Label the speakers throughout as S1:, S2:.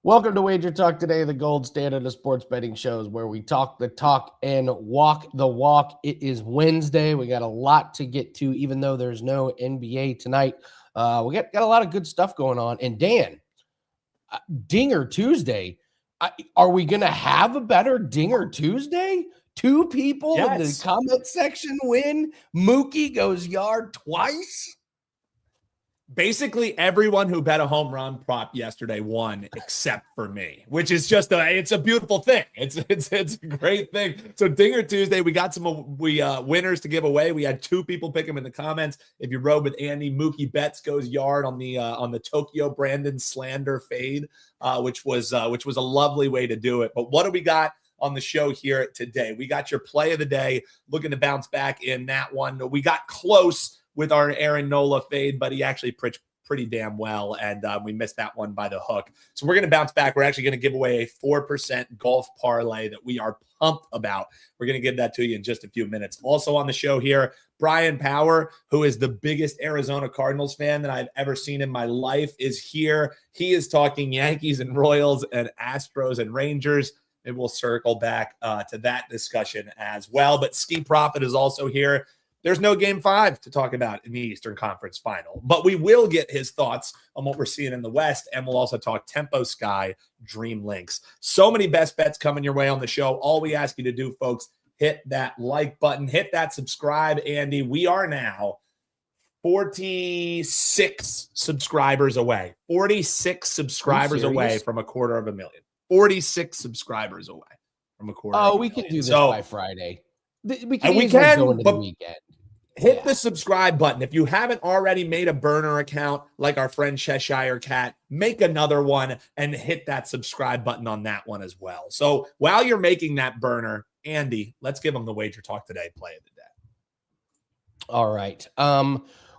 S1: Welcome to WagerTalk Today, the gold standard of sports betting shows where we talk the talk and walk the walk. It is Wednesday. We got a lot to get to, even though there's no NBA tonight. We got a lot of good stuff going on. And Dan, Dinger Tuesday. Are we going to have a better Dinger Tuesday? Two people in the comment section win. Mookie goes yard twice.
S2: Basically, everyone who bet a home run prop yesterday won, except for me, which is just it's a beautiful thing. It's a great thing. So Dinger Tuesday, we got some winners to give away. We had two people pick them in the comments. If you rode with Andy, Mookie Betts goes yard on the Tokyo Brandon slander fade, which was a lovely way to do it. But what do we got on the show here today? We got your play of the day, looking to bounce back in that one. We got close with our Aaron Nola fade, but he actually pretty damn well, and we missed that one by the hook. So we're going to bounce back. We're actually going to give away a 4% golf parlay that we are pumped about. We're going to give that to you in just a few minutes. Also on the show here, Bryan Power, who is the biggest Arizona Cardinals fan that I've ever seen in my life, is here. He is talking Yankees and Royals and Astros and Rangers. And we'll circle back to that discussion as well. But Skee Profit is also here. There's no Game 5 to talk about in the Eastern Conference Final, but we will get his thoughts on what we're seeing in the West, and we'll also talk Tempo Sky Dream Links. So many best bets coming your way on the show. All we ask you to do, folks, hit that like button, hit that subscribe, Andy. We are now 46 subscribers away. 46 subscribers away from 250,000. 46 subscribers away from 250,000.
S1: Oh, we can do this by Friday. We can
S2: go
S1: into the weekend.
S2: Hit the subscribe button. If you haven't already made a burner account like our friend Cheshire Cat, make another one and hit that subscribe button on that one as well. So while you're making that burner, Andy, let's give them the Wager Talk Today play of the day.
S1: All right.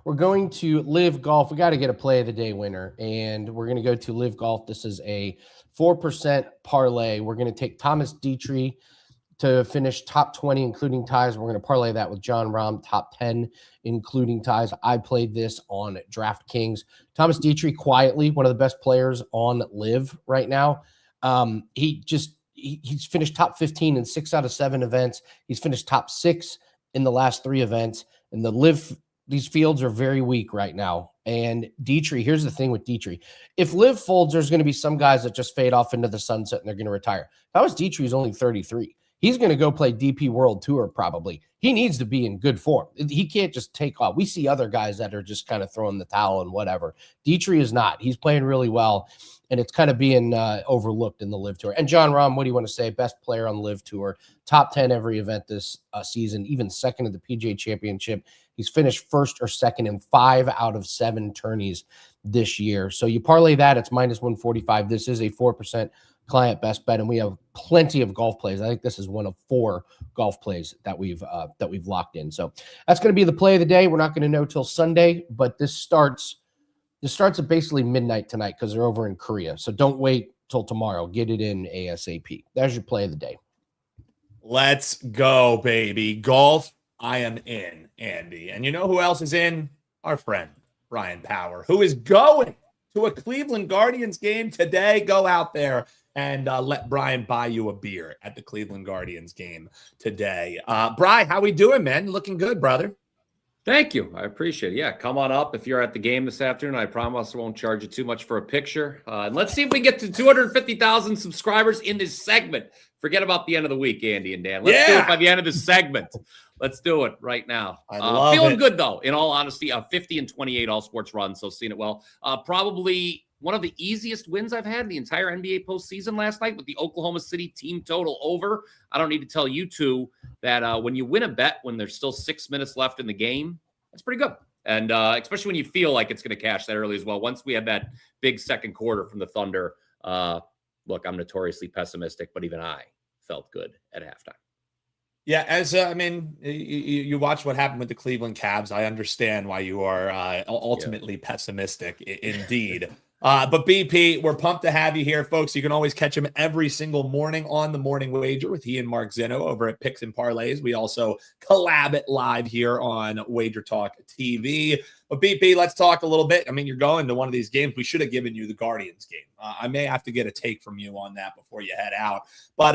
S1: We're going to Live Golf. We got to get a play of the day winner, and we're going to go to Live Golf. This is a 4% parlay. We're going to take Thomas Dietrich to finish top 20, including ties. We're going to parlay that with John Rahm, top 10, including ties. I played this on DraftKings. Thomas Dietrich, quietly, one of the best players on Live right now. He's finished top 15 in 6 out of 7 events. He's finished top 6 in the last 3 events. And these fields are very weak right now. And Dietrich, here's the thing with Dietrich. If Live folds, there's going to be some guys that just fade off into the sunset and they're going to retire. Thomas Dietrich is only 33. He's going to go play DP World Tour probably. He needs to be in good form. He can't just take off. We see other guys that are just kind of throwing the towel and whatever. Dietrich is not. He's playing really well, and it's kind of being overlooked in the Live Tour. And John Rahm, what do you want to say? Best player on Live Tour, top 10 every event this season, even second at the PGA Championship. He's finished first or second in 5 out of 7 tourneys this year. So you parlay that, it's minus 145. This is a 4% client best bet, and we have plenty of golf plays. I think this is one of 4 golf plays that we've locked in. So that's going to be the play of the day. We're not going to know till Sunday, but this starts at basically midnight tonight because they're over in Korea. So don't wait till tomorrow. Get it in ASAP. There's your play of the day.
S2: Let's go, baby. Golf, I am in, Andy. And you know who else is in? Our friend, Bryan Power, who is going to a Cleveland Guardians game today. Go out there and let Bryan buy you a beer at the Cleveland Guardians game today. Bryan, how we doing, man? Looking good, brother.
S3: Thank you. I appreciate it. Yeah, come on up if you're at the game this afternoon. I promise I won't charge you too much for a picture. And let's see if we can get to 250,000 subscribers in this segment. Forget about the end of the week, Andy and Dan. Let's do it by the end of this segment. Let's do it right now. Feeling good, though, in all honesty. 50 and 28 all sports runs, so seeing it well. Probably one of the easiest wins I've had in the entire NBA postseason last night with the Oklahoma City team total over. I don't need to tell you two that when you win a bet when there's still 6 minutes left in the game, that's pretty good. And especially when you feel like it's going to cash that early as well. Once we had that big second quarter from the Thunder, look, I'm notoriously pessimistic, but even I felt good at halftime.
S2: Yeah, as you watch what happened with the Cleveland Cavs. I understand why you are ultimately pessimistic, indeed. But BP, we're pumped to have you here, folks. You can always catch him every single morning on the Morning Wager with he and Mark Zeno over at Picks and Parlays. We also collab it live here on WagerTalk TV. But BP, let's talk a little bit. I mean, you're going to one of these games. We should have given you the Guardians game. I may have to get a take from you on that before you head out. But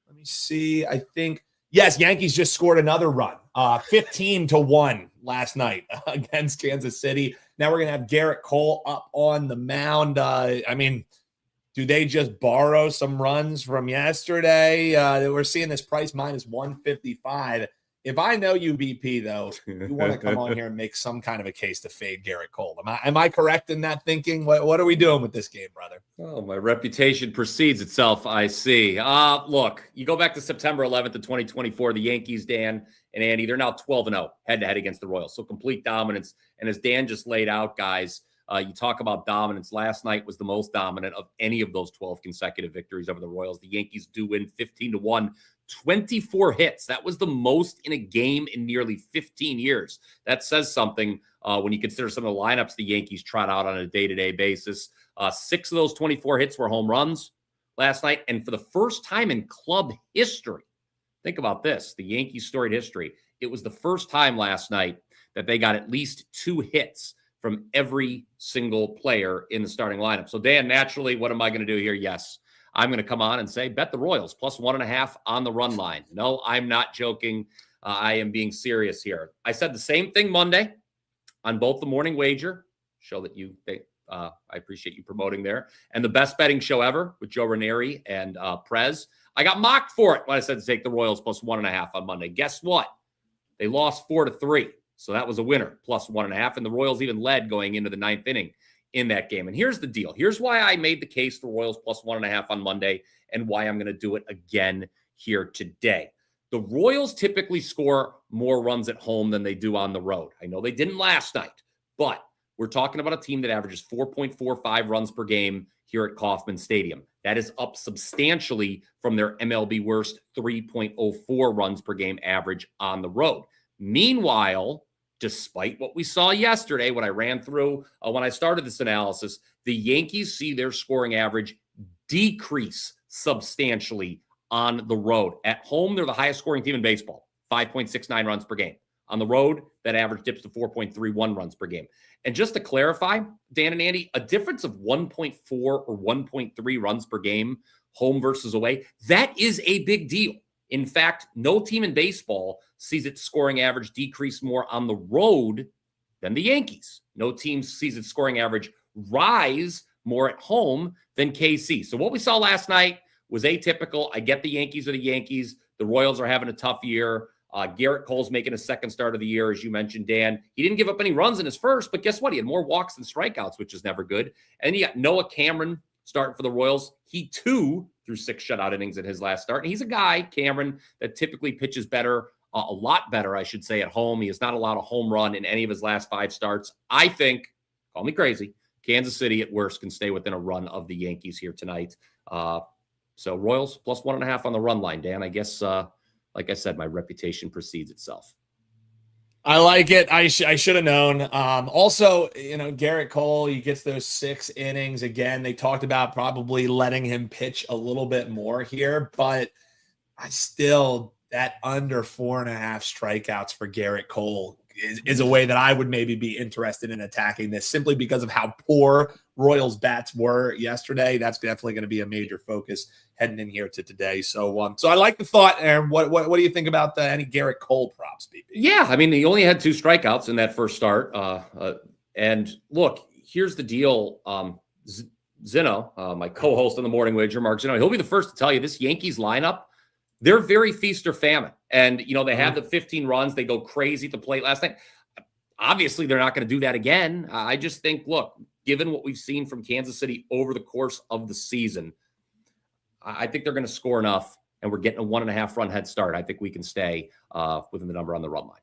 S2: let me see. I think, yes, Yankees just scored another run, 15-1 last night against Kansas City. Now we're going to have Garrett Cole up on the mound. I mean, do they just borrow some runs from yesterday? We're seeing this price minus 155. If I know you, BP, though, you want to come on here and make some kind of a case to fade Garrett Cole. Am I correct in that thinking? What are we doing with this game, brother?
S3: Oh, my reputation precedes itself, I see. Look, you go back to September 11th of 2024, the Yankees, Dan and Andy, they're now 12-0 head-to-head against the Royals. So complete dominance. And as Dan just laid out, guys, you talk about dominance. Last night was the most dominant of any of those 12 consecutive victories over the Royals. The Yankees do win 15-1. 24 hits. That was the most in a game in nearly 15 years. That says something when you consider some of the lineups the Yankees trot out on a day-to-day basis. 6 of those 24 hits were home runs last night. And for the first time in club history, think about this, the Yankees' storied history, it was the first time last night that they got at least 2 hits from every single player in the starting lineup. So, Dan, naturally, what am I going to do here? Yes, I'm going to come on and say, bet the Royals plus 1.5 on the run line. No, I'm not joking. I am being serious here. I said the same thing Monday on both the Morning Wager, show that I appreciate you promoting there, and the best betting show ever with Joe Ranieri and Prez. I got mocked for it when I said to take the Royals plus 1.5 on Monday. Guess what? They lost 4-3. So that was a winner, plus 1.5. And the Royals even led going into the 9th inning in that game. And here's the deal. Here's why I made the case for Royals plus 1.5 on Monday and why I'm going to do it again here today. The Royals typically score more runs at home than they do on the road. I know they didn't last night, but we're talking about a team that averages 4.45 runs per game here at Kauffman Stadium. That is up substantially from their MLB worst 3.04 runs per game average on the road. Meanwhile, despite what we saw yesterday, when I ran through, when I started this analysis, the Yankees see their scoring average decrease substantially on the road. At home, they're the highest scoring team in baseball, 5.69 runs per game. On the road, that average dips to 4.31 runs per game. And just to clarify, Dan and Andy, a difference of 1.4 or 1.3 runs per game, home versus away, that is a big deal. In fact, no team in baseball sees its scoring average decrease more on the road than the Yankees. No team sees its scoring average rise more at home than KC. So what we saw last night was atypical. I get the Yankees are the Yankees. The Royals are having a tough year. Garrett Cole's making a second start of the year, as you mentioned, Dan. He didn't give up any runs in his first, but guess what? He had more walks than strikeouts, which is never good. And you got Noah Cameron starting for the Royals. He, too, threw 6 shutout innings in his last start. And he's a guy, Cameron, that typically pitches better, a lot better, I should say, at home. He has not allowed a home run in any of his last 5 starts. I think, call me crazy, Kansas City at worst can stay within a run of the Yankees here tonight. So Royals plus 1.5 on the run line, Dan. I guess, like I said, my reputation precedes itself.
S2: I like it. I should have known. Also, Garrett Cole, he gets those 6 innings. Again, they talked about probably letting him pitch a little bit more here, but that under 4.5 strikeouts for Garrett Cole is a way that I would maybe be interested in attacking this, simply because of how poor Royals bats were yesterday. That's definitely going to be a major focus heading in here to today. So I like the thought, Aaron. What do you think about any Garrett Cole props, BP?
S3: Yeah, I mean, he only had 2 strikeouts in that first start. And look, here's the deal. Zeno, my co-host on the Morning Wager, Mark Zeno, he'll be the first to tell you this Yankees lineup, they're very feast or famine. And, they had the 15 runs. They go crazy at the plate last night. Obviously, they're not going to do that again. I just think, look, given what we've seen from Kansas City over the course of the season, I think they're going to score enough, and we're getting a 1.5 run head start. I think we can stay within the number on the run line.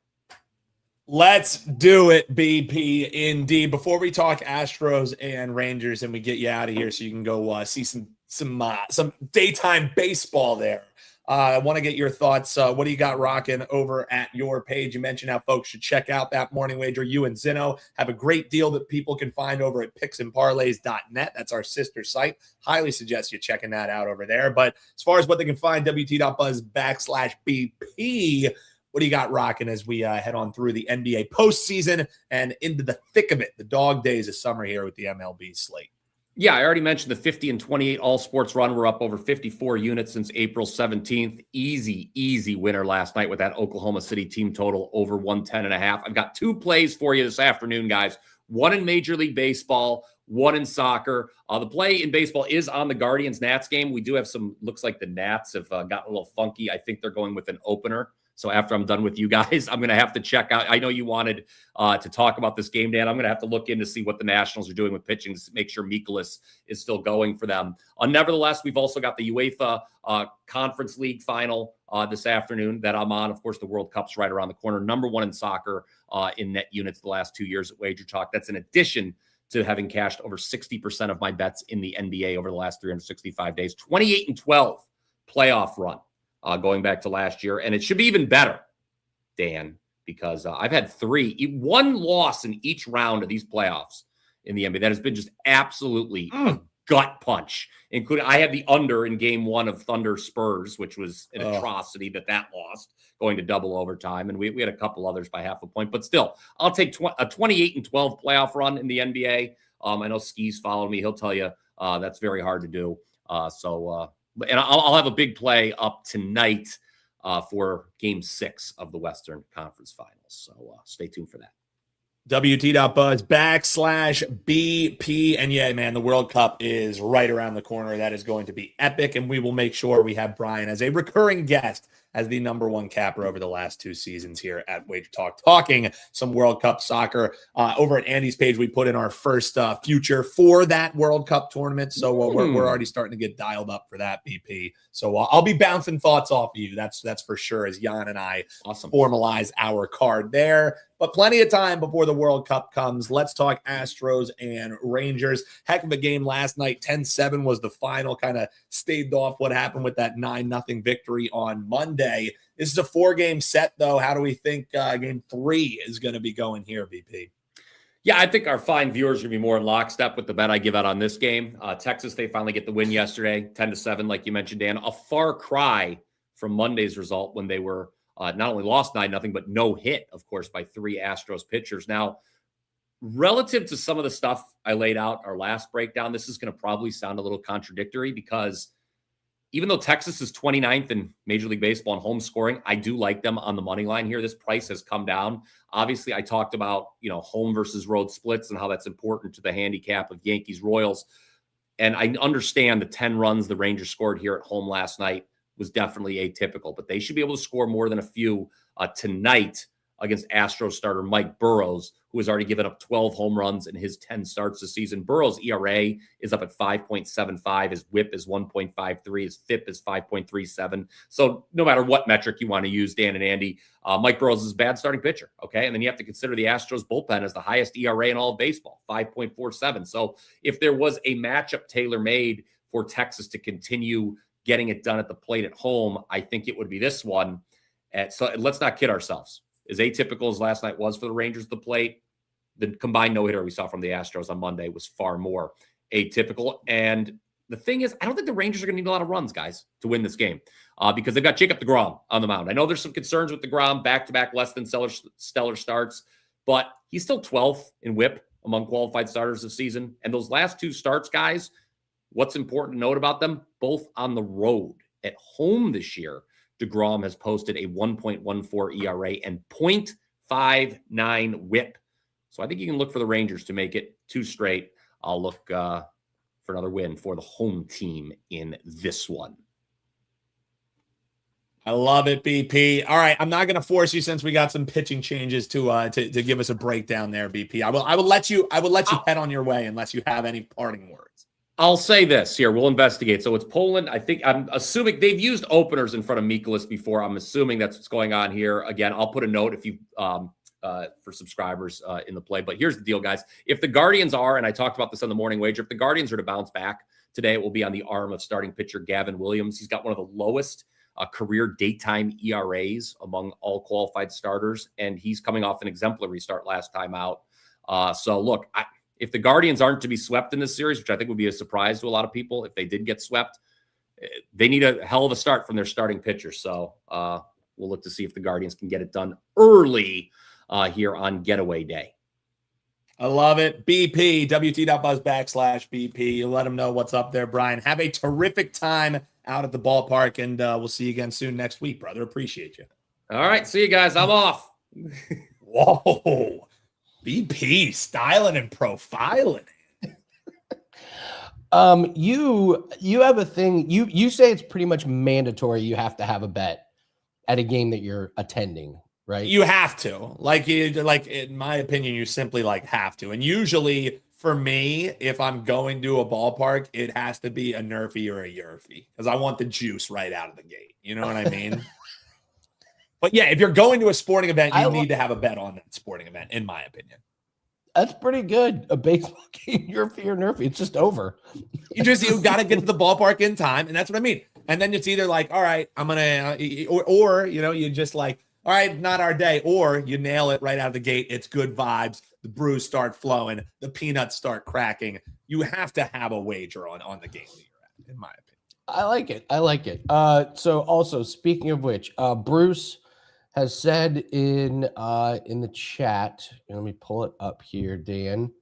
S2: Let's do it, BP, indeed. Before we talk Astros and Rangers and we get you out of here so you can go see some daytime baseball there. I want to get your thoughts. What do you got rocking over at your page? You mentioned how folks should check out that morning wager. You and Zinno have a great deal that people can find over at picksandparlays.net. That's our sister site. Highly suggest you checking that out over there. But as far as what they can find, WT.buzz/BP. What do you got rocking as we head on through the NBA postseason and into the thick of it, the dog days of summer here with the MLB slate?
S3: Yeah, I already mentioned the 50 and 28 all sports run. We're up over 54 units since April 17th. Easy winner last night with that Oklahoma City team total over 110.5. I've got 2 plays for you this afternoon, guys. One in Major League Baseball, one in soccer. The play in baseball is on the Guardians-Nats game. We do have some, looks like the Nats have gotten a little funky. I think they're going with an opener. So after I'm done with you guys, I'm going to have to check out. I know you wanted to talk about this game, Dan. I'm going to have to look in to see what the Nationals are doing with pitching to make sure Mikolas is still going for them. Nevertheless, we've also got the UEFA Conference League final this afternoon that I'm on. Of course, the World Cup's right around the corner. Number 1 in soccer in net units the last 2 years at WagerTalk. That's in addition to having cashed over 60% of my bets in the NBA over the last 365 days. 28-12 playoff run. Going back to last year. And it should be even better, Dan, because I've had 1 loss in each round of these playoffs in the NBA. That has been just absolutely a gut punch, including I had the under in game 1 of Thunder Spurs, which was an atrocity that lost, going to double overtime. And we had a couple others by half a point. But still, I'll take a 28-12 playoff run in the NBA. I know Skee's following me. He'll tell you that's very hard to do. And I'll have a big play up tonight for Game 6 of the Western Conference Finals. So stay tuned for that.
S2: WT.buzz/BP. And yeah, man, the World Cup is right around the corner. That is going to be epic. And we will make sure we have Bryan as a recurring guest as the number 1 capper over the last 2 seasons here at WagerTalk, talking some World Cup soccer. Over at Andy's page, we put in our first future for that World Cup tournament. So we're already starting to get dialed up for that, BP. So I'll be bouncing thoughts off of you. That's for sure, as Jan and I formalize our card there. But plenty of time before the World Cup comes. Let's talk Astros and Rangers. Heck of a game last night. 10-7 was the final. Kind of staved off what happened with that 9-0 victory on Monday. This is a 4-game set, though. How do we think game 3 is going to be going here, BP?
S3: Yeah, I think our fine viewers are going to be more in lockstep with the bet I give out on this game. Texas, they finally get the win yesterday, 10-7, like you mentioned, Dan. A far cry from Monday's result when they were not only lost 9-0, but no hit, of course, by 3 Astros pitchers. Now, relative to some of the stuff I laid out our last breakdown, this is going to probably sound a little contradictory because even though Texas is 29th in Major League Baseball in home scoring, I do like them on the money line here. This price has come down. Obviously, I talked about, home versus road splits and how that's important to the handicap of Yankees Royals. And I understand the 10 runs the Rangers scored here at home last night was definitely atypical, but they should be able to score more than a few tonight against Astros starter Mike Burrows, who has already given up 12 home runs in his 10 starts this season. Burrows' ERA is up at 5.75. His WHIP is 1.53. His FIP is 5.37. So no matter what metric you want to use, Dan and Andy, Mike Burrows is a bad starting pitcher, okay? And then you have to consider the Astros bullpen as the highest ERA in all of baseball, 5.47. So if there was a matchup tailor-made for Texas to continue getting it done at the plate at home, I think it would be this one. So let's not kid ourselves. As atypical as last night was for the Rangers at the plate, the combined no-hitter we saw from the Astros on Monday was far more atypical. And the thing is, I don't think the Rangers are going to need a lot of runs, guys, to win this game because they've got Jacob deGrom on the mound. I know there's some concerns with deGrom, back-to-back less than stellar starts, but he's still 12th in WHIP among qualified starters this season. And those last 2 starts, guys, what's important to note about them? Both on the road. At home this year, deGrom has posted a 1.14 ERA and 0.59 WHIP. So I think you can look for the Rangers to make it 2 straight. I'll look for another win for the home team in this one.
S2: I love it, BP. All right, I'm not going to force you since we got some pitching changes to give us a breakdown there, BP. I will let you head on your way unless you have any parting words.
S3: I'll say this here. We'll investigate. So it's Poland. I'm assuming they've used openers in front of Mikolas before. I'm assuming that's what's going on here. Again, I'll put a note if you for subscribers in the play. But here's the deal, guys. If the Guardians are, and I talked about this on the morning wager, if the Guardians are to bounce back today, it will be on the arm of starting pitcher Gavin Williams. He's got one of the lowest career daytime ERAs among all qualified starters, and he's coming off an exemplary start last time out. So look, if the Guardians aren't to be swept in this series, which I think would be a surprise to a lot of people if they did get swept, they need a hell of a start from their starting pitcher. So we'll look to see if the Guardians can get it done early here on Getaway Day.
S2: I love it. BP, WT.buzz/BP. You let them know what's up there, Brian. Have a terrific time out at the ballpark, and we'll see you again soon next week, brother. Appreciate you.
S3: All right. See you guys. I'm off.
S2: Whoa. BP, styling and profiling.
S1: You have a thing. You say it's pretty much mandatory. You have to have a bet at a game that you're attending, right?
S2: You have to. Like in my opinion, you simply have to. And usually for me, if I'm going to a ballpark, it has to be a nerfy or a yerfy because I want the juice right out of the gate. You know what I mean? But yeah, if you're going to a sporting event, you need to have a bet on that sporting event, in my opinion.
S1: That's pretty good. A baseball game, yerfy or nerfy, it's just over.
S2: You got to get to the ballpark in time, and that's what I mean. And then it's either all right, I'm gonna, or you just all right, not our day, or you nail it right out of the gate. It's good vibes. The brews start flowing. The peanuts start cracking. You have to have a wager on the game that you're at, in my opinion.
S1: I like it. So also speaking of which, Bruce has said in the chat, let me pull it up here, Dan.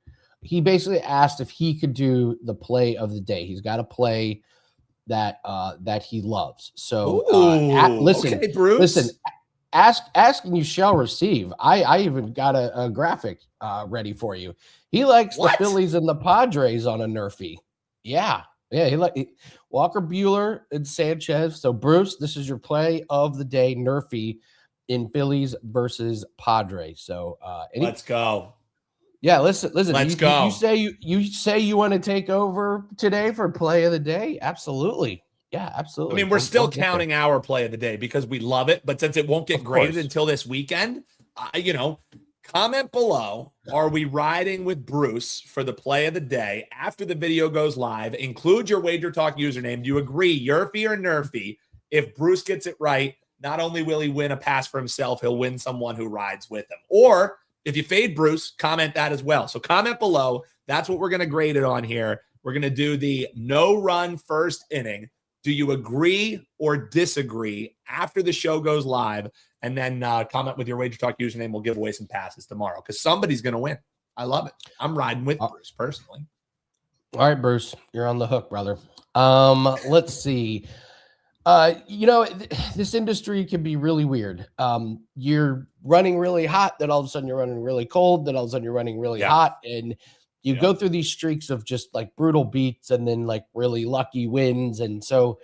S1: He basically asked if he could do the play of the day. He's got a play that he loves. So listen,
S2: okay, Bruce.
S1: Listen, asking you shall receive. I even got a graphic ready for you. He likes the Phillies and the Padres on a nerfy. Yeah. He like Walker Buehler and Sanchez. So Bruce, this is your play of the day, nerfy in Phillies versus Padres. So
S2: let's go.
S1: Yeah, listen.
S2: Let's go.
S1: You say you want to take over today for play of the day? Absolutely. Yeah, absolutely.
S2: I mean, we're still counting our play of the day because we love it, but since it won't get graded until this weekend, comment below. Are we riding with Bruce for the play of the day after the video goes live? Include your WagerTalk username. Do you agree, yerfy or nerfy? If Bruce gets it right, not only will he win a pass for himself, he'll win someone who rides with him. Or if you fade Bruce, comment that as well. So comment below. That's what we're going to grade it on here. We're going to do the no-run first inning. Do you agree or disagree after the show goes live? And then comment with your WagerTalk username. We'll give away some passes tomorrow because somebody's going to win. I love it. I'm riding with Bruce personally.
S1: All right, Bruce, you're on the hook, brother. Let's see. This industry can be really weird. You're running really hot, then all of a sudden you're running really cold, then all of a sudden you're running really hot, and you go through these streaks of just brutal beats and then really lucky wins. And so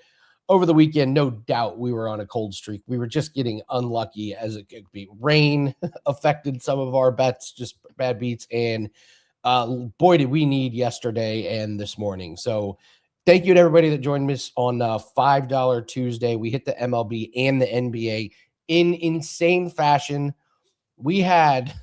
S1: over the weekend, no doubt we were on a cold streak. We were just getting unlucky as it could be. Rain affected some of our bets, just bad beats. And boy, did we need yesterday and this morning. So thank you to everybody that joined us on $5 Tuesday. We hit the MLB and the NBA in insane fashion. We had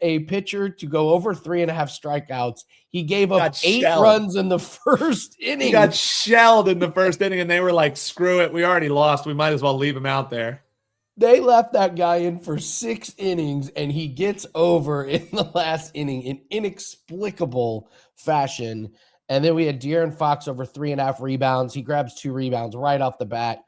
S1: a pitcher to go over 3.5 strikeouts. He gave up 8 runs in the first inning.
S2: He got shelled in the first inning, and they were like, screw it. We already lost. We might as well leave him out there.
S1: They left that guy in for 6 innings, and he gets over in the last inning in inexplicable fashion. And then we had De'Aaron Fox over 3.5 rebounds. He grabs 2 rebounds right off the bat.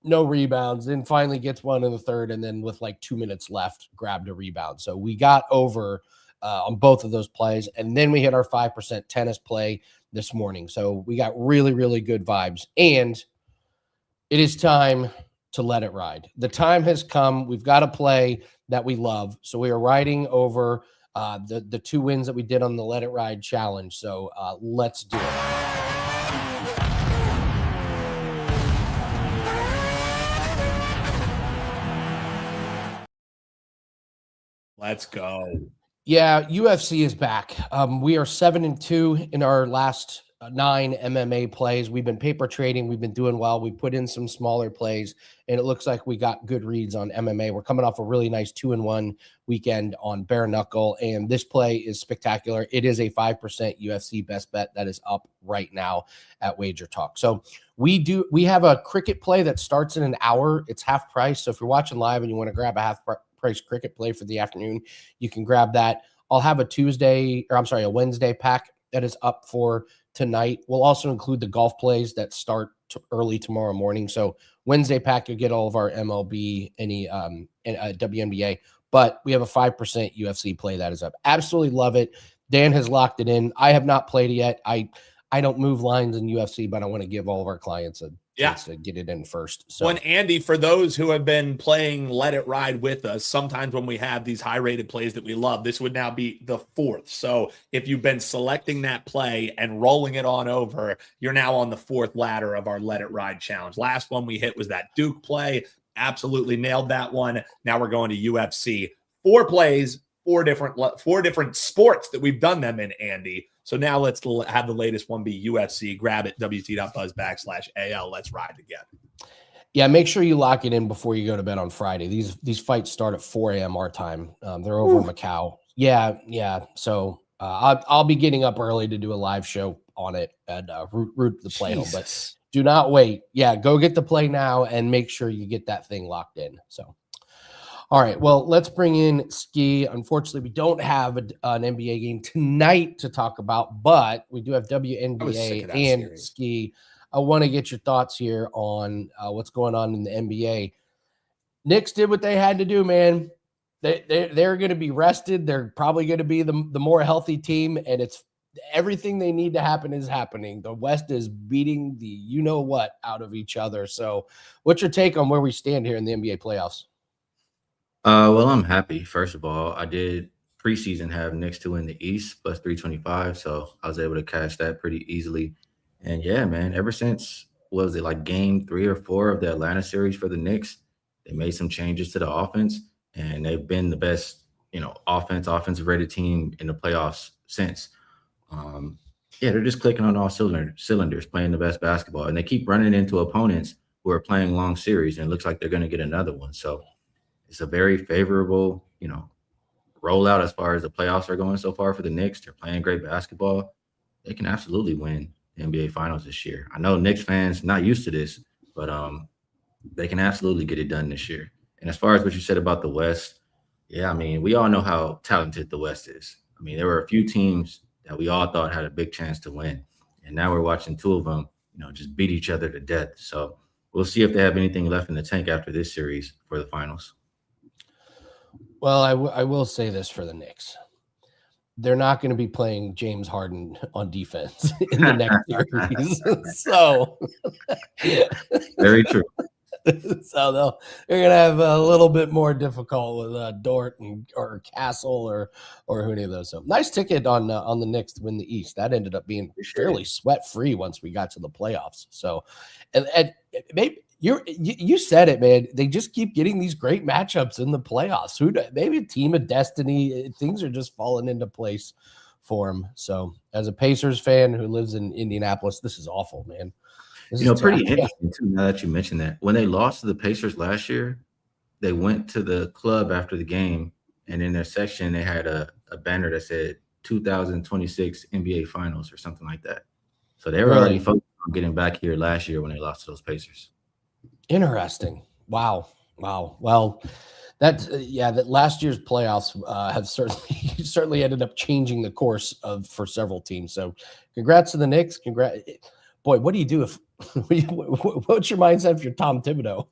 S1: No rebounds. Then finally gets one in the third. And then with 2 minutes left, grabbed a rebound. So we got over on both of those plays. And then we hit our 5% tennis play this morning. So we got really, really good vibes. And it is time to let it ride. The time has come. We've got a play that we love. So we are riding over the 2 wins that we did on the Let It Ride challenge. So let's do it.
S2: Let's go.
S1: Yeah, UFC is back. We are 7-2 in our last 9 MMA plays. We've been paper trading. We've been doing well. We put in some smaller plays, and it looks like we got good reads on MMA. We're coming off a really nice 2-1 weekend on bare knuckle, and this play is spectacular. It is a 5% UFC best bet that is up right now at WagerTalk. So we have a cricket play that starts in an hour. It's half price. So if you're watching live and you want to grab a half price cricket play for the afternoon, you can grab that. I'll have a Wednesday pack that is up for tonight. We'll also include the golf plays that start early tomorrow morning. So Wednesday pack, you'll get all of our MLB, and WNBA, but we have a 5% UFC play that is up. Absolutely love it. Dan has locked it in. I have not played it yet. I don't move lines in UFC, but I want to give all of our clients a chance to get it in first. So,
S2: and Andy, for those who have been playing Let It Ride with us, sometimes when we have these high-rated plays that we love, this would now be the 4th. So if you've been selecting that play and rolling it on over, you're now on the 4th ladder of our Let It Ride challenge. Last one we hit was that Duke play. Absolutely nailed that one. Now we're going to UFC. 4 plays, 4 different sports that we've done them in, Andy. So now let's have the latest one be UFC. Grab it, wt.buzz/AL. Let's ride together.
S1: Yeah, make sure you lock it in before you go to bed on Friday. These fights start at 4 a.m. our time. They're over in Macau. Yeah. So I'll be getting up early to do a live show on it and root the play home. But do not wait. Yeah, go get the play now and make sure you get that thing locked in. So. All right, well, let's bring in Skee. Unfortunately, we don't have an NBA game tonight to talk about, but we do have WNBA and series. Skee. I want to get your thoughts here on what's going on in the NBA. Knicks did what they had to do, man. They're going to be rested. They're probably going to be the more healthy team, and it's everything they need to happen is happening. The West is beating the you-know-what out of each other. So what's your take on where we stand here in the NBA playoffs?
S4: Well, I'm happy. First of all, I did preseason have Knicks to win the East plus 325, so I was able to cash that pretty easily. And yeah, man, ever since was it like game 3 or 4 of the Atlanta series for the Knicks, they made some changes to the offense, and they've been the best, offensive rated team in the playoffs since. Yeah, they're just clicking on all cylinders, playing the best basketball, and they keep running into opponents who are playing long series, and it looks like they're going to get another one. So it's a very favorable, rollout as far as the playoffs are going so far for the Knicks. They're playing great basketball. They can absolutely win the NBA Finals this year. I know Knicks fans not used to this, but they can absolutely get it done this year. And as far as what you said about the West, yeah, I mean, we all know how talented the West is. I mean, there were a few teams that we all thought had a big chance to win, and now we're watching 2 of them, just beat each other to death. So we'll see if they have anything left in the tank after this series for the finals.
S1: Well, I will say this for the Knicks. They're not going to be playing James Harden on defense in the next series. So
S4: very true.
S1: So they're going to have a little bit more difficult with Dort or Castle or any of those. So nice ticket on the Knicks to win the East. That ended up being fairly sweat free once we got to the playoffs. So and maybe. You said it, man. They just keep getting these great matchups in the playoffs. Maybe a team of destiny. Things are just falling into place for them. So, as a Pacers fan who lives in Indianapolis, this is awful, man.
S4: Pretty interesting too. Now that you mentioned that, when they lost to the Pacers last year, they went to the club after the game, and in their section they had a banner that said 2026 NBA Finals or something like that. So they were already focused on getting back here last year when they lost to those Pacers.
S1: Interesting. Wow. Well, that last year's playoffs have certainly ended up changing the course for several teams. So, congrats to the Knicks. Boy, what do you do if? What's your mindset if you're Tom Thibodeau?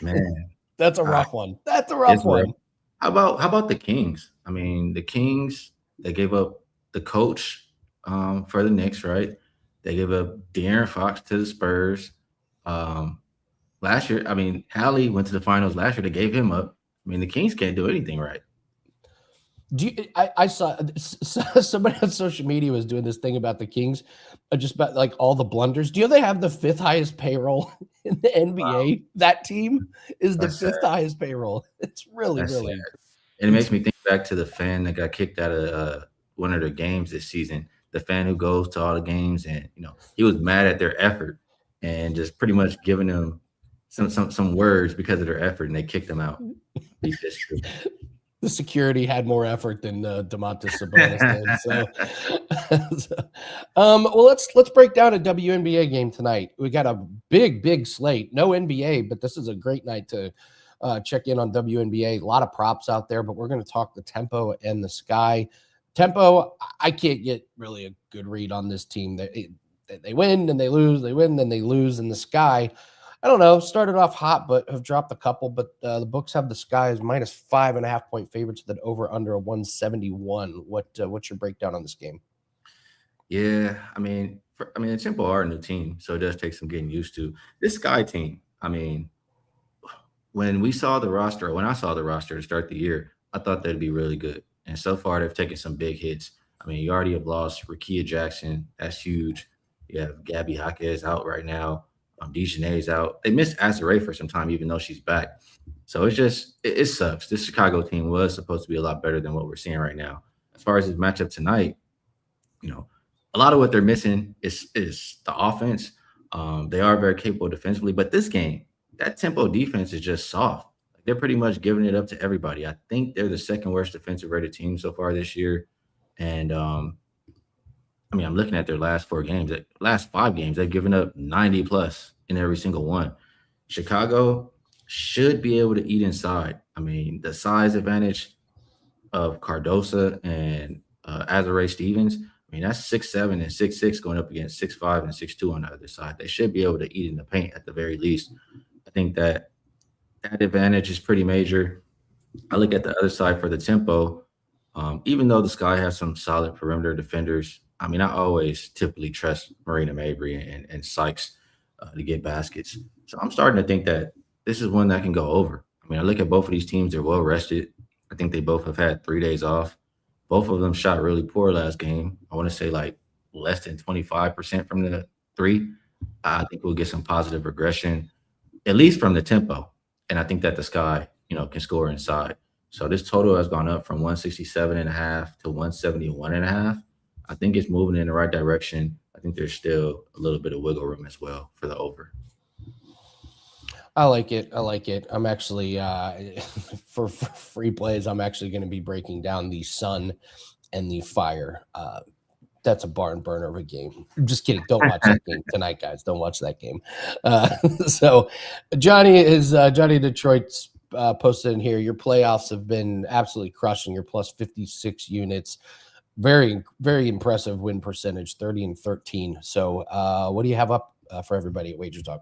S4: Man,
S1: that's a rough one. That's a rough one.
S4: How about the Kings? I mean, the Kings, they gave up the coach for the Knicks, right? They gave up De'Aaron Fox to the Spurs. Last year, I mean, Hallie went to the finals last year. They gave him up. I mean, the Kings can't do anything right.
S1: I saw somebody on social media was doing this thing about the Kings, just about like all the blunders. Do you know they have the 5th highest payroll in the NBA? Wow. That team is the 5th highest payroll. It's really.
S4: And it makes me think back to the fan that got kicked out of one of their games this season. the fan who goes to all the games, and he was mad at their effort and just pretty much giving them some words because of their effort, and they kicked them out.
S1: The security had more effort than Domantas Sabonis did. So, well, let's break down a WNBA game tonight. We got a big slate. No NBA, but this is a great night to check in on WNBA. A lot of props out there, but we're going to talk the tempo and the sky. Tempo, I can't get really a good read on this team. They win and they lose. They win and they lose. In the sky, I don't know. Started off hot, but have dropped a couple. But the books have the Sky as minus 5.5 point favorites with an over under a 171. What's your breakdown on this game?
S4: Yeah, I mean, the Tempo are a new team, so it does take some getting used to. This Sky team, I mean, when I saw the roster to start the year, I thought they'd be really good. And so far, they've taken some big hits. I mean, you already have lost Rickea Jackson. That's huge. You have Gabby Jaquez out right now. Dejanay's out. They missed Azare for some time, even though she's back. So it sucks. This Chicago team was supposed to be a lot better than what we're seeing right now. As far as this matchup tonight, a lot of what they're missing is the offense. They are very capable defensively, but this game, that Tempo defense is just soft. They're pretty much giving it up to everybody. I think they're the second worst defensive rated team so far this year. And I'm looking at their last 5 games, they've given up 90 plus in every single one. Chicago should be able to eat inside. I mean, the size advantage of Cardosa and Azare Stevens, that's 6'7" and 6'6" going up against 6'5" and 6'2" on the other side. They should be able to eat in the paint at the very least. I think that advantage is pretty major. I look at the other side for the Tempo. Even though the Sky has some solid perimeter defenders, I always typically trust Marina Mabry and Sykes to get baskets. So I'm starting to think that this is one that can go over. I look at both of these teams. They're well rested. I think they both have had 3 days off. Both of them shot really poor last game. I want to say like less than 25% from the 3. I think we'll get some positive regression, at least from the Tempo. And I think that the Sky, can score inside. So this total has gone up from 167.5 to 171.5. I think it's moving in the right direction. I think there's still a little bit of wiggle room as well for the over.
S1: I like it. I'm actually, for free plays, I'm actually going to be breaking down the Sun and the Fire. That's a barn burner of a game. I'm just kidding. Don't watch that game tonight, guys. Don't watch that game. So Johnny Detroit's posted in here. Your playoffs have been absolutely crushing. You're plus 56 units. Very, very impressive win percentage, 30-13. So what do you have up for everybody at WagerTalk?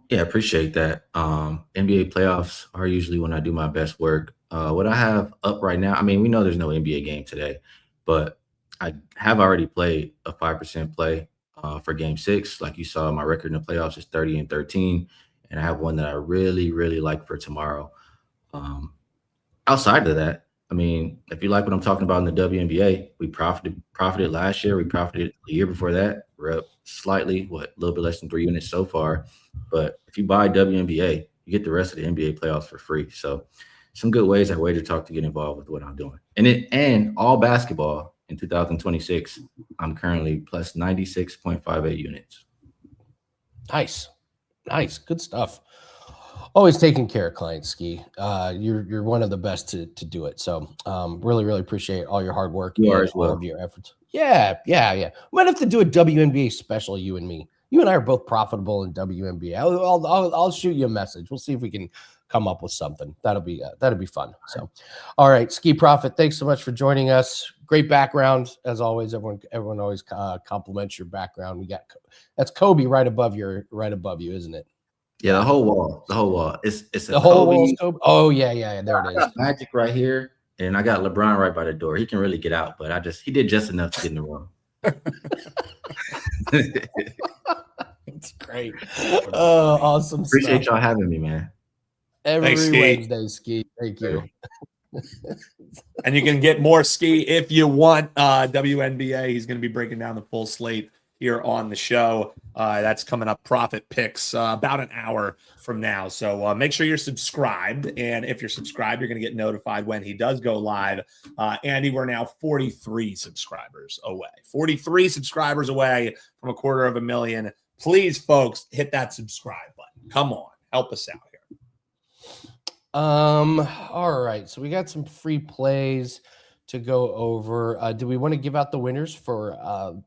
S4: Yeah, appreciate that. NBA playoffs are usually when I do my best work. What I have up right now, we know there's no NBA game today, but I have already played a 5% play for game 6. Like you saw, my record in the playoffs is 30-13, and I have one that I really, really like for tomorrow. Outside of that, if you like what I'm talking about in the WNBA, we profited last year. We profited the year before that. We're up slightly, a little bit less than 3 units so far. But if you buy WNBA, you get the rest of the NBA playoffs for free. So some good ways at WagerTalk to get involved with what I'm doing. And all basketball in 2026, I'm currently plus 96.58 units.
S1: Nice. Good stuff. Always taking care of clients, Skee. You're one of the best to do it. So really, really appreciate all your hard work and all of your efforts. Yeah. Might have to do a WNBA special, you and me. You and I are both profitable in WNBA. I'll shoot you a message. We'll see if we can come up with something. That'll be fun. So, all right, Skee Profit, thanks so much for joining us. Great background as always. Everyone always compliments your background. That's Kobe right above you, isn't it?
S4: Yeah, the whole wall. It's
S1: the whole wall. Oh yeah. There it is.
S4: I got Magic right here, and I got LeBron right by the door. He can really get out, but he did just enough to get in the room.
S1: It's great. Oh, awesome.
S4: Appreciate y'all having me, man.
S2: Thanks,
S1: Wednesday, Skee. Thank you.
S2: And you can get more Skee if you want WNBA. He's going to be breaking down the full slate here on the show. That's coming up, Profit Picks, about an hour from now. So make sure you're subscribed. And if you're subscribed, you're going to get notified when he does go live. Andy, we're now 43 subscribers away. 43 subscribers away from 250,000. Please, folks, hit that subscribe button. Come on, help us out here.
S1: All right. So we got some free plays to go over. Do we want to give out the winners for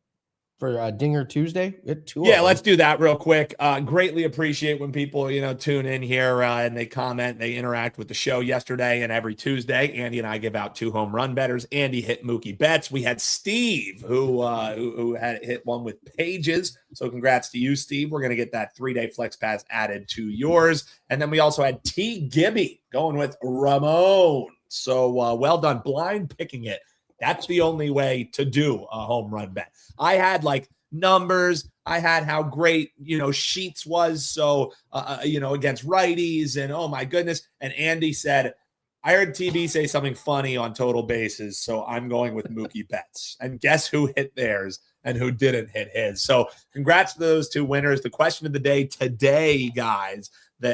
S1: Dinger Tuesday?
S2: Yeah, let's do that real quick. Greatly appreciate when people, tune in here and they comment, they interact with the show yesterday and every Tuesday. Andy and I give out 2 home run bettors. Andy hit Mookie Betts. We had Steve who had hit one with Pages. So congrats to you, Steve. We're going to get that 3-day flex pass added to yours. And then we also had T. Gibby going with Ramon. So well done. Blind picking it. That's the only way to do a home run bet. I had numbers. I had how great, Sheets was. So, against righties and oh my goodness. And Andy said, I heard TB say something funny on total bases. So I'm going with Mookie Betts. And guess who hit theirs and who didn't hit his. So congrats to those 2 winners. The question of the day today, guys,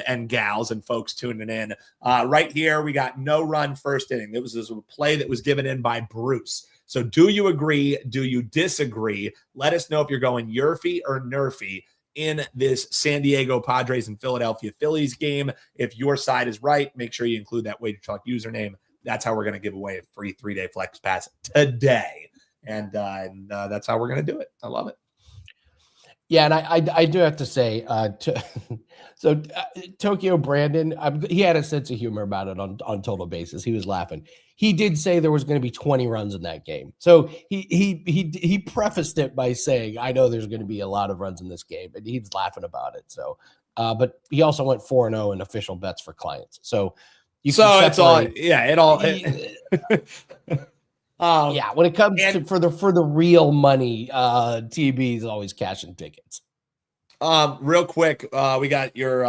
S2: and gals and folks tuning in. Right here, we got no run first inning. This was a play that was given in by Bruce. So do you agree? Do you disagree? Let us know if you're going Yurfie or Nerfy in this San Diego Padres and Philadelphia Phillies game. If your side is right, make sure you include that WagerTalk username. That's how we're going to give away a free 3-day flex pass today. And that's how we're going to do it. I love it.
S1: Yeah, and I do have to say, Tokyo Brandon, he had a sense of humor about it on total basis. He was laughing. He did say there was going to be 20 runs in that game. So he prefaced it by saying, I know there's going to be a lot of runs in this game, and he's laughing about it. So, but he also went 4-0 in official bets for clients. So
S2: it's all,
S1: yeah, when it comes to for the real money, TB is always cashing tickets.
S2: Real quick, we got your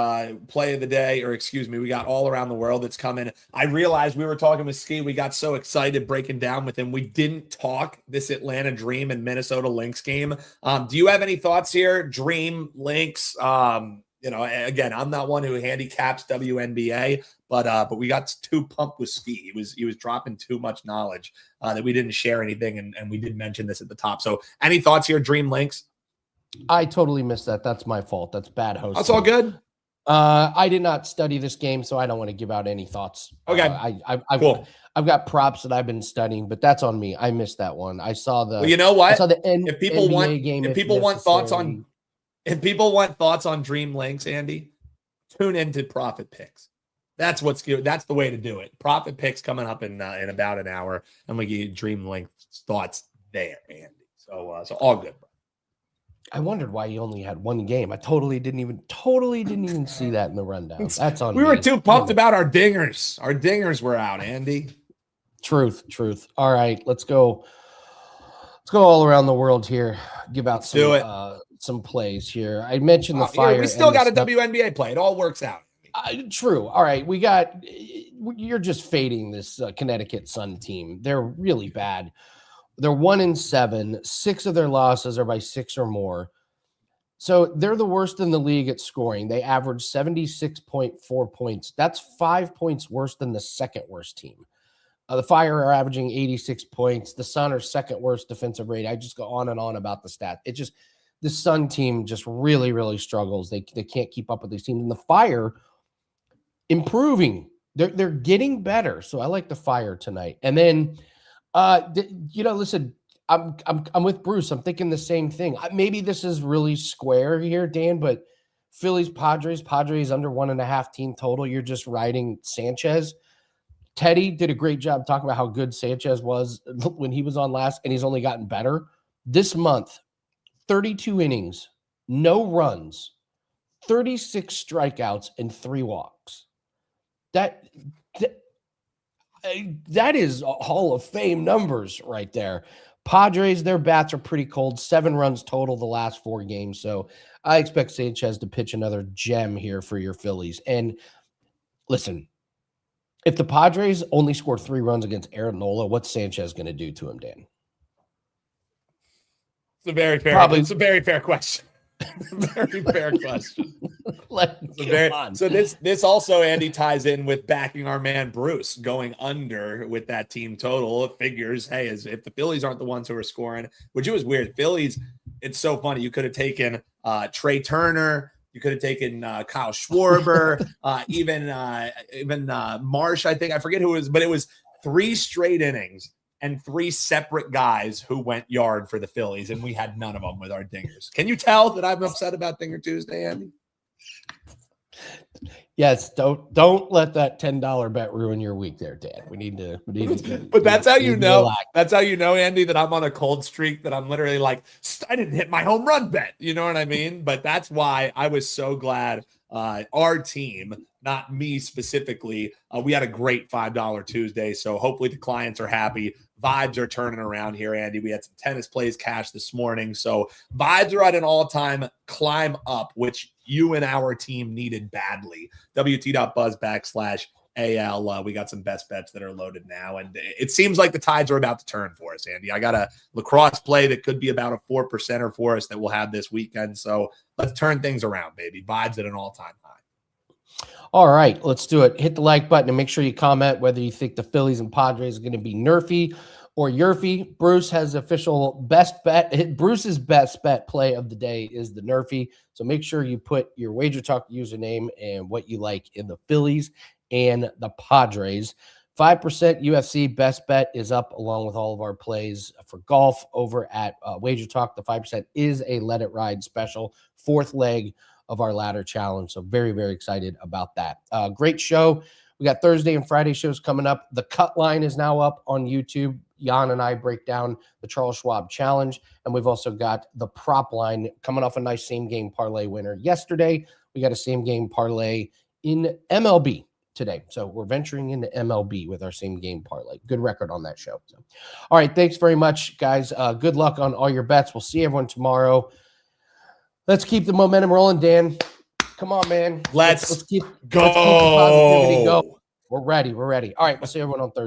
S2: play of the day, or excuse me, we got all around the world that's coming. I realized we were talking with Skee. We got so excited breaking down with him. We didn't talk this Atlanta Dream and Minnesota Lynx game. Do you have any thoughts here? Dream, Lynx, again, I'm not one who handicaps WNBA, but we got too pumped with Skee. He was dropping too much knowledge that we didn't share anything, and we did mention this at the top. So any thoughts here, Dream Lynx?
S1: I totally missed that. That's my fault. That's bad hosting.
S2: That's all good.
S1: I did not study this game, so I don't want to give out any thoughts.
S2: Okay.
S1: Cool. I've got props that I've been studying, but that's on me. I missed that one. I saw the.
S2: Well, you know what?
S1: I saw the
S2: if people
S1: NBA
S2: want
S1: game.
S2: If people want thoughts on, if people want thoughts on Dream Lynx, Andy, tune into Profit Picks. That's what's good. That's the way to do it. Profit Picks coming up in about an hour, and we give you Dream Lynx thoughts there, Andy. So all good.
S1: I wondered why he only had one game. I totally didn't even see that in the rundown. That's on
S2: we
S1: me.
S2: were too pumped about our dingers. Our dingers were out, Andy.
S1: Truth. All right, let's go all around the world here. Give out some plays here. I mentioned the fire.
S2: Yeah, we still got a WNBA play. It all works out.
S1: True. All right, you're just fading this Connecticut Sun team. They're really bad. They're 1-7. 6 of their losses are by 6 or more. So they're the worst in the league at scoring. They average 76.4 points. That's 5 points worse than the second worst team. The Fire are averaging 86 points. The Sun are second worst defensive rate. I just go on and on about the stat. The Sun team just really, really struggles. They can't keep up with these teams. And the Fire improving. They're getting better. So I like the Fire tonight. And then listen, I'm with Bruce. I'm thinking the same thing. Maybe this is really square here, Dan, but Phillies, Padres under 1.5 team total. You're just riding Sanchez. Teddy did a great job talking about how good Sanchez was when he was on last, and he's only gotten better. This month, 32 innings, no runs, 36 strikeouts, and 3 walks. That is Hall of Fame numbers right there. Padres, their bats are pretty cold. 7 runs total the last 4 games. So I expect Sanchez to pitch another gem here for your Phillies. And listen, if the Padres only score 3 runs against Aaron Nola, what's Sanchez going to do to him, Dan?
S2: It's a very fair.
S1: Probably-
S2: It's a very fair question. Very fair question.
S1: Come on.
S2: So this also, Andy, ties in with backing our man Bruce going under with that team total. It figures, hey, as if the Phillies aren't the ones who are scoring, which it was weird. Phillies, it's so funny. You could have taken Trey Turner. You could have taken Kyle Schwarber, even Marsh. I think I forget who it was, but it was 3 straight innings and 3 separate guys who went yard for the Phillies, and we had none of them with our dingers. Can you tell that I'm upset about Dinger Tuesday, Andy?
S1: Yes, don't let that $10 bet ruin your week there, Dan. We need to
S2: But that's how you know.
S1: relax.
S2: That's how you know, Andy, that I'm on a cold streak, that I'm literally like, I didn't hit my home run bet. You know what I mean? But that's why I was so glad our team, not me specifically, we had a great $5 Tuesday. So hopefully the clients are happy. Vibes are turning around here, Andy. We had some tennis plays cash this morning. So vibes are at an all-time climb up, which you and our team needed badly. WT.buzz/AL. We got some best bets that are loaded now. And it seems like the tides are about to turn for us, Andy. I got a lacrosse play that could be about a 4%er for us that we'll have this weekend. So let's turn things around, baby. Vibes at an all-time high.
S1: All right, let's do it. Hit the like button and make sure you comment whether you think the Phillies and Padres are going to be nerfy or yerfy. Bruce has official best bet. Bruce's best bet play of the day is the nerfy. So make sure you put your WagerTalk username and what you like in the Phillies and the Padres. 5% UFC best bet is up along with all of our plays for golf over at WagerTalk. The 5% is a Let It Ride special, 4th leg of our ladder challenge. So very, very excited about that. Great show. We got Thursday and Friday shows coming up. The cut line is now up on YouTube. Jan and I break down the Charles Schwab challenge. And we've also got the prop line coming off a nice same game parlay winner yesterday. We got a same game parlay in MLB today. So we're venturing into MLB with our same game parlay. Good record on that show. So, all right. Thanks very much, guys. Good luck on all your bets. We'll see everyone tomorrow. Let's keep the momentum rolling, Dan. Come on, man.
S2: Let's
S1: keep
S2: go.
S1: Let's keep the positivity going. We're ready. All right. We'll see everyone on Thursday.